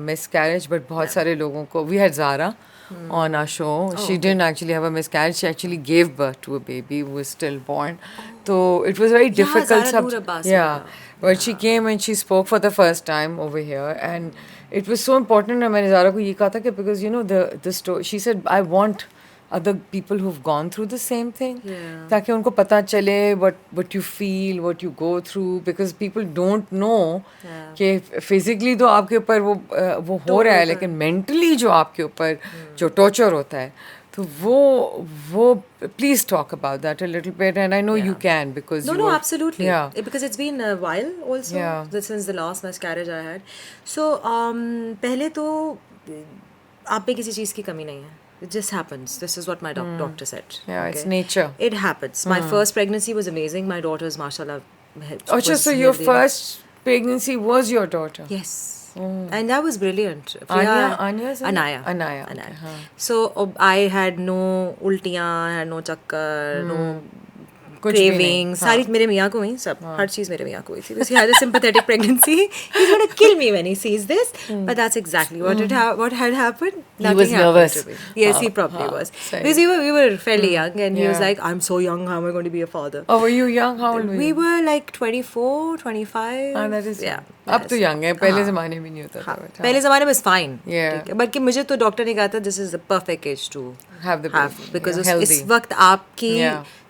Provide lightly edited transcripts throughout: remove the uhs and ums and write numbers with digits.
miscarriage, but बहुत सारे लोगों को, we had Zara on our show. She didn't actually have a miscarriage. She actually gave birth to a baby who was stillborn. So it was very difficult. Zara Noor Abbas Yeah, but she came and she spoke for the first time over here, and it was so important. And मैंने Zara को ये कहा था कि because you know the story, she said I want other people who've gone through the same thing, ताकि उनको पता चले what you feel, what you go through, because people don't know कि physically तो आपके ऊपर वो हो रहा है, लेकिन mentally जो आपके ऊपर जो torture होता है, तो वो please talk about that a little bit, and I know you can because no, absolutely, yeah, because it's been a while also since the last miscarriage I had. So पहले तो आप में किसी चीज़ की कमी नहीं है. It just happens. This is what my doctor said. Yeah, okay? It's nature. It happens. My first pregnancy was amazing. My daughter's, mashallah. So your first pregnancy was your daughter? Yes. And that was brilliant. Anaya. Okay, so I had no ultiyan, I had no chakkar, no cravings. सारी मेरे मियाँ को हुई सब. हर चीज़ मेरे मियाँ को हुई थी. Because he had a sympathetic pregnancy. He's going to kill me when he sees this. But that's exactly what had happened. He was nervous. Yes, he probably was. Because we were fairly young, and he was like, I'm so young, how am I going to be a father? Oh, were you young? How old were you? We were like 24, 25. That is अब तो young है. पहले ज़माने में नहीं होता था. पहले ज़माने में fine. Yeah. बल्कि मुझे तो डॉक्टर ने कहा था this is the perfect age to have the baby. Because इस वक्त आपकी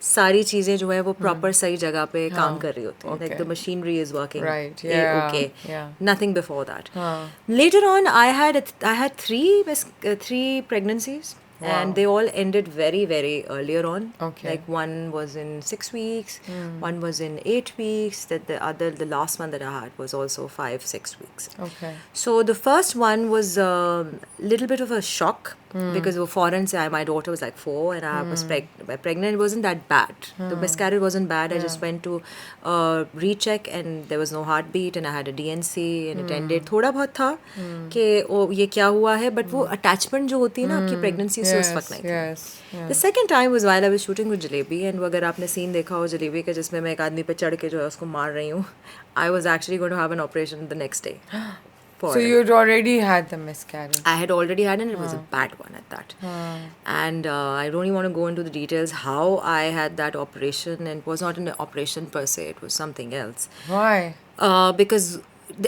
सारी चीजें जो है वो proper सही जगह पे काम कर रही होती हैं. Like the machinery is working. Right. Yeah. Okay. Yeah. Nothing before that. Later on, I had three pregnancies. Wow. And they all ended very, very earlier on. Okay. Like one was in 6 weeks, one was in 8 weeks. The last one that I had was also 5-6 weeks. Okay. So the first one was a little bit of a shock because foreign. My daughter was like 4 and I was pregnant. It wasn't that bad. The miscarriage wasn't bad. I just went to recheck and there was no heartbeat and I had a DNC and it ended. थोड़ा बहुत था कि ये क्या हुआ है, but वो attachment जो होती है ना आपकी pregnancy से उस वक्त नहीं थी. The second time was while I was shooting with Jalebi, and अगर आपने scene देखा हो जलेबी का जिसमें मैं एक आदमी पे चढ़ के जो है उसको मार रही हूँ, I was actually going to have an operation the next day. So you'd already had the miscarriage? I had already had, and it was a bad one at that. And I don't even want to go into the details how I had that operation, and it was not an operation per se, it was something else. Why? Because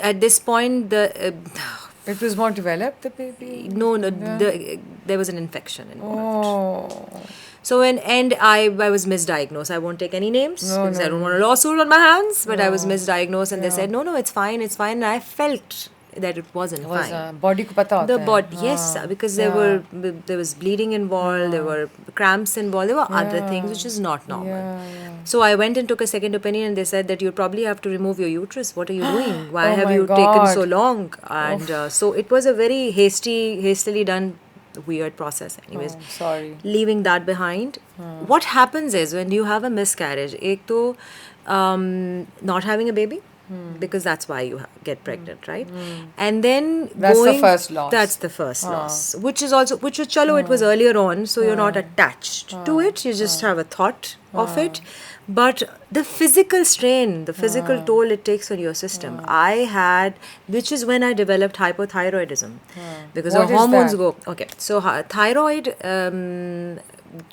at this point it was more developed, the baby? No, there was an infection involved. Oh. So I was misdiagnosed. I won't take any names because I don't want a lawsuit on my hands. But I was misdiagnosed, and they said no, it's fine. And I felt that it wasn't fine. Body को पता होता है. The body, yes, because there was bleeding involved, there were cramps involved, there were other things which is not normal. So I went and took a second opinion, and they said that you probably have to remove your uterus. What are you doing? Why have you taken so long? And so it was a very hastily done weird process. Anyways, sorry. Leaving that behind, what happens is when you have a miscarriage, एक तो not having a baby. Because that's why you get pregnant, right? And then that's the first loss. That's the first loss, which chalo, it was earlier on, so you're not attached to it. You just have a thought of it. But the physical strain, the physical toll it takes on your system, I had, which is when I developed hypothyroidism, because your hormones go. Okay, so thyroid.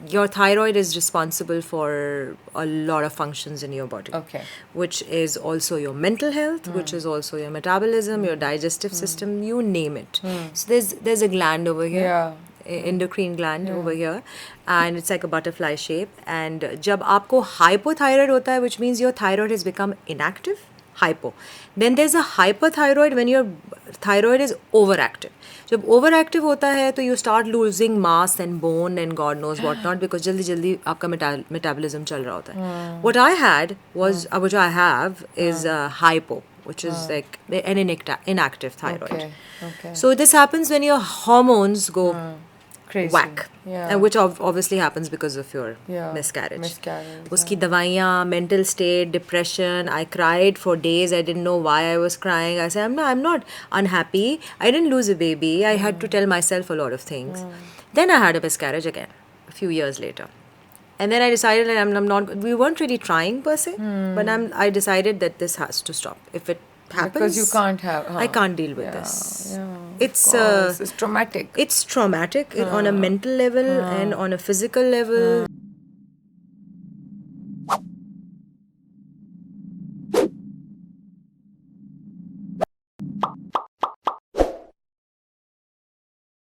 Your thyroid is responsible for a lot of functions in your body. Okay. Which is also your mental health, which is also your metabolism, your digestive system, you name it. So there's a gland over here. Endocrine gland over here, and it's like a butterfly shape. And जब आपको hypothyroid होता है, which means your thyroid has become inactive, hypo. Then there's a hyperthyroid when your thyroid is overactive. जब overactive होता है तो you start losing mass and bone and God knows what not, because जल्दी आपका metabolism चल रहा होता है. What I had was, which I have, is hypo, which is like an inactive thyroid. Okay. So this happens when your hormones go crazy. Whack. And which obviously happens because of your miscarriage. Uski dawaiyan, mental state, depression. I cried for days. I didn't know why I was crying. I said, I'm not unhappy. I didn't lose a baby. I had to tell myself a lot of things. Then I had a miscarriage again, a few years later. And then I decided that I'm not, we weren't really trying per se, but I decided that this has to stop. If it happens. Because you can't have. I can't deal with Yeah, this. yeah, It's of course. It's traumatic. it's traumatic on a mental level and on a physical level.